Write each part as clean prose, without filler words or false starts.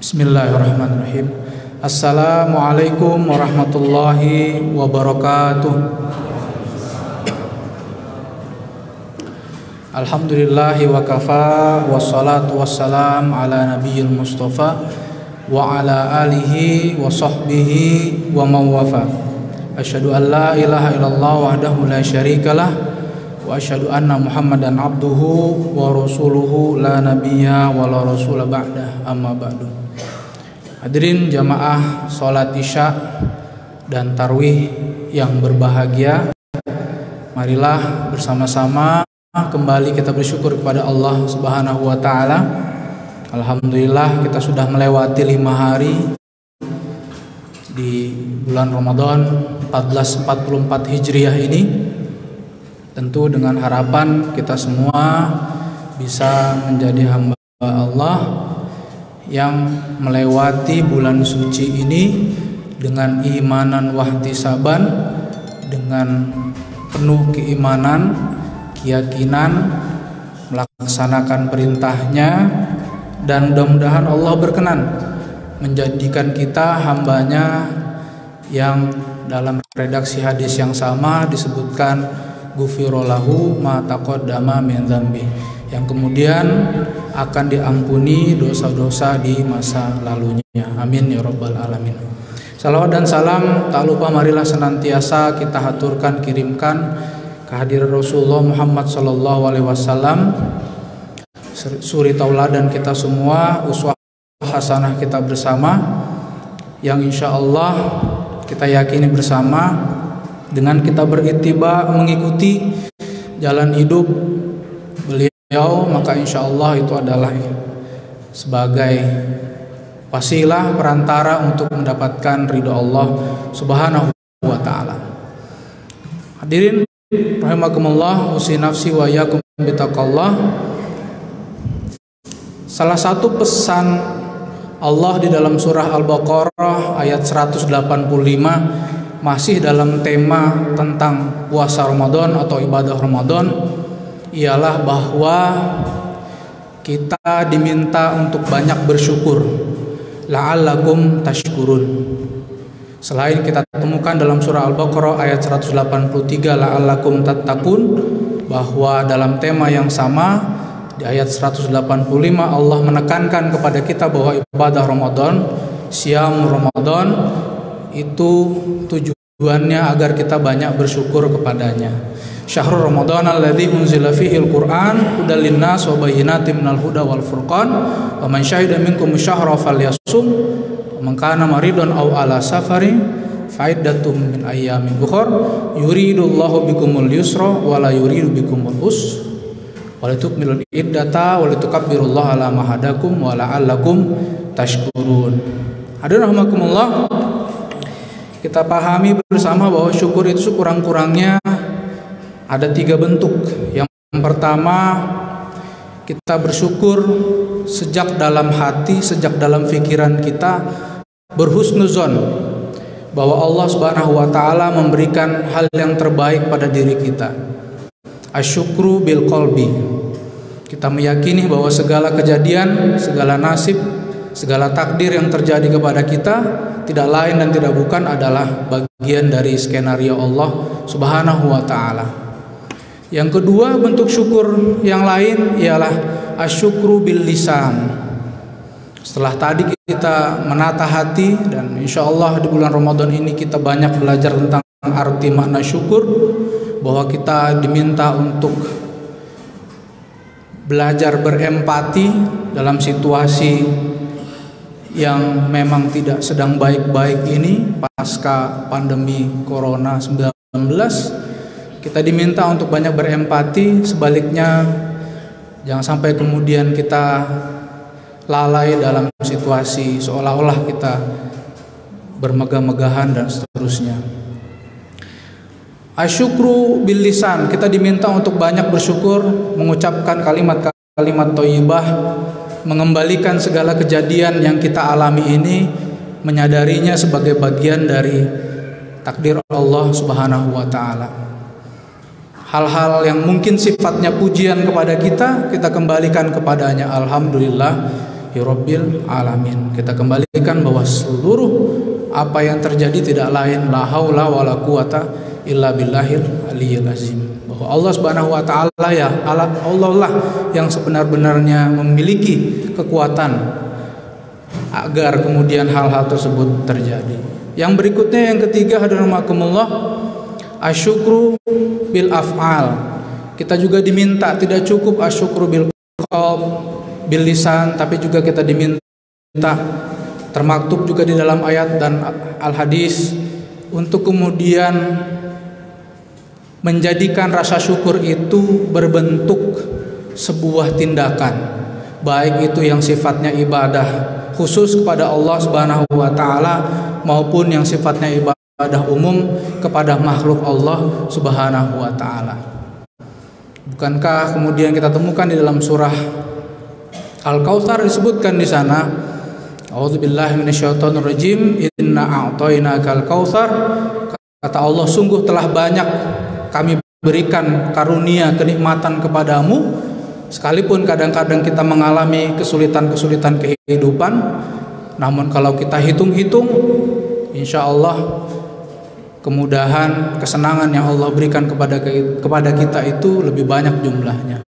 Bismillahirrahmanirrahim. Assalamualaikum warahmatullahi wabarakatuh. Alhamdulillahi wa kafa, wassalatu wassalam ala nabiyil mustafa wa ala alihi wa sahbihi wa mawafa. Asyhadu an la ilaha illallah wahdahu la syarikalah wa asyhadu anna muhammadan abduhu wa rasuluhu la nabiyya wa la rasula ba'dah, amma ba'du. Hadirin jamaah sholat isya dan tarwih yang berbahagia, marilah bersama-sama kembali kita bersyukur kepada Allah Subhanahu wa taala. Alhamdulillah kita sudah melewati 5 hari di bulan Ramadan 1444 Hijriah ini. Tentu dengan harapan kita semua bisa menjadi hamba Allah yang melewati bulan suci ini dengan imanan wahtisaban, dengan penuh keimanan, keyakinan, melaksanakan perintahnya, dan mudah-mudahan Allah berkenan menjadikan kita hambanya yang dalam redaksi hadis yang sama disebutkan ghufirallahu ma taqaddama min dzambi, yang kemudian akan diampuni dosa-dosa di masa lalunya. Amin ya rabbal alamin. Salawat dan salam tak lupa marilah senantiasa kita haturkan, kirimkan kehadiran Rasulullah Muhammad sallallahu alaihi wasallam, suri tauladan kita semua, uswah hasanah kita bersama, yang insya Allah kita yakini bersama dengan kita berittiba mengikuti jalan hidup beliau, maka insya Allah itu adalah sebagai wasilah perantara untuk mendapatkan ridho Allah Subhanahu wa taala. Hadirin rahimakumullah, usi nafsi wa yakum bitaqallah. Salah satu pesan Allah di dalam surah Al-Baqarah ayat 185 masih dalam tema tentang puasa Ramadan atau ibadah Ramadan ialah bahwa kita diminta untuk banyak bersyukur, la'allakum tashkurun. Selain kita temukan dalam surah Al-Baqarah ayat 183 la'allakum tattaqun, bahwa dalam tema yang sama di ayat 185 Allah menekankan kepada kita bahwa ibadah Ramadan, siam Ramadan itu tujuannya agar kita banyak bersyukur kepadanya. Syahrul Ramadan alladzi unzila fihil Qur'an hudal linnas wa bayyinatin minal huda wal furqan wa man syahida minkum syahra falyasum wa man kana maridun aw ala safarin fa'iddatum min ayyamin ukhra yuridullahu bikumul yusra wa la yuridu bikumul usra wa litukmilul iddata wa litukabbirullaha ala ma hadakum wa la'allakum tashkurun. Hadirin rahimakumullah, kita pahami bersama bahwa syukur itu sekurang-kurangnya ada 3 bentuk. Yang pertama, kita bersyukur sejak dalam hati, sejak dalam pikiran kita berhusnuzon bahwa Allah Subhanahu wa taala memberikan hal yang terbaik pada diri kita. Asyukru bil qalbi. Kita meyakini bahwa segala kejadian, segala nasib, segala takdir yang terjadi kepada kita tidak lain dan tidak bukan adalah bagian dari skenario Allah Subhanahu wa taala. Yang kedua, bentuk syukur yang lain ialah asyukru bil lisan. Setelah tadi kita menata hati, dan insya Allah di bulan Ramadan ini kita banyak belajar tentang arti makna syukur, bahwa kita diminta untuk belajar berempati dalam situasi yang memang tidak sedang baik-baik ini pasca pandemi Corona 19. Kita diminta untuk banyak berempati. Sebaliknya jangan sampai kemudian kita lalai dalam situasi seolah-olah kita bermegah-megahan dan seterusnya. Asyukru bil lisan, kita diminta untuk banyak bersyukur, mengucapkan kalimat-kalimat thayyibah, mengembalikan segala kejadian yang kita alami ini, menyadarinya sebagai bagian dari takdir Allah Subhanahu wa taala. Hal-hal yang mungkin sifatnya pujian kepada kita, kita kembalikan kepadanya. Alhamdulillah, Rabbil alamin. Kita kembalikan bahwa seluruh apa yang terjadi tidak lain la haula wala quwata illa billahil aliyyil azim. Bahwa Allah Subhanahu wa taala ya Allah lah yang sebenar-benarnya memiliki kekuatan agar kemudian hal-hal tersebut terjadi. Yang berikutnya, yang ketiga, hadirahmakumullah, asyukru bil af'al. Kita juga diminta, tidak cukup asyukru bil qalb, bil lisan, tapi juga kita diminta, termaktub juga di dalam ayat dan al-hadis, untuk kemudian menjadikan rasa syukur itu berbentuk sebuah tindakan, baik itu yang sifatnya ibadah khusus kepada Allah Subhanahu wa taala maupun yang sifatnya ibadah umum kepada makhluk Allah Subhanahu wa taala. Bukankah kemudian kita temukan di dalam surah Al-Kautsar disebutkan di sana, A'udzubillahi minasyaitonirrajim, inna a'tainakal kautsar. Kata Allah, sungguh telah banyak kami berikan karunia kenikmatan kepadamu, sekalipun kadang-kadang kita mengalami kesulitan-kesulitan kehidupan, namun kalau kita hitung-hitung, insya Allah kemudahan, kesenangan yang Allah berikan kepada kita itu lebih banyak jumlahnya.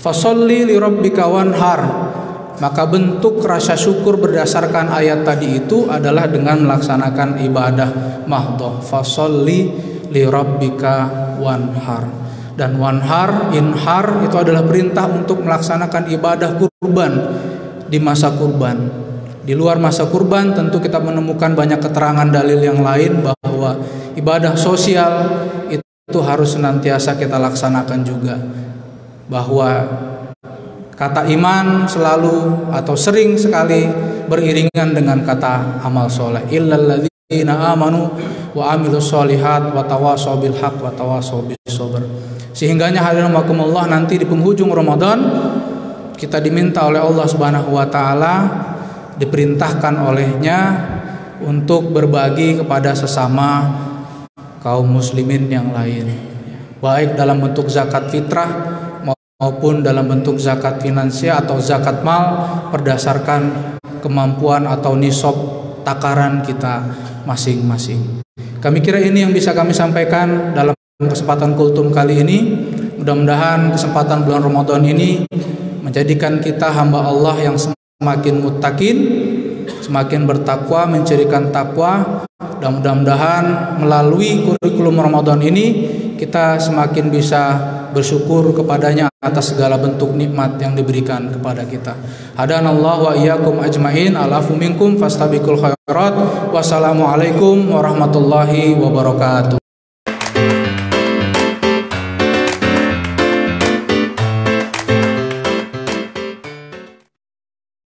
Fasholli li rabbika wanhar. Maka bentuk rasa syukur berdasarkan ayat tadi itu adalah dengan melaksanakan ibadah mahdhah. Fasholli li rabbika wanhar. Dan wanhar, inhar itu adalah perintah untuk melaksanakan ibadah kurban di masa kurban. Di luar masa kurban tentu kita menemukan banyak keterangan dalil yang lain bahwa ibadah sosial itu harus senantiasa kita laksanakan juga. Bahwa kata iman selalu atau sering sekali beriringan dengan kata amal soleh. Illal ladzina amanu wa amilus solihat wa tawashaw bil haqq wa tawashaw bis sabr. Sehingganya hadirin rahimakumullah, nanti di penghujung Ramadan kita diminta oleh Allah Subhanahu wa taala, diperintahkan olehnya untuk berbagi kepada sesama kaum muslimin yang lain, baik dalam bentuk zakat fitrah maupun dalam bentuk zakat finansial atau zakat mal berdasarkan kemampuan atau nisab takaran kita masing-masing. Kami kira ini yang bisa kami sampaikan dalam kesempatan kultum kali ini. Mudah-mudahan kesempatan bulan Ramadan ini menjadikan kita hamba Allah yang semakin muttaqin, semakin bertakwa, mencirikan takwa, dan mudah-mudahan melalui kurikulum Ramadan ini kita semakin bisa bersyukur kepadanya atas segala bentuk nikmat yang diberikan kepada kita. Hadanallahu wa iyyakum ajmain, alafu minkum fastabiqul khairat. Wassalamualaikum warahmatullahi wabarakatuh.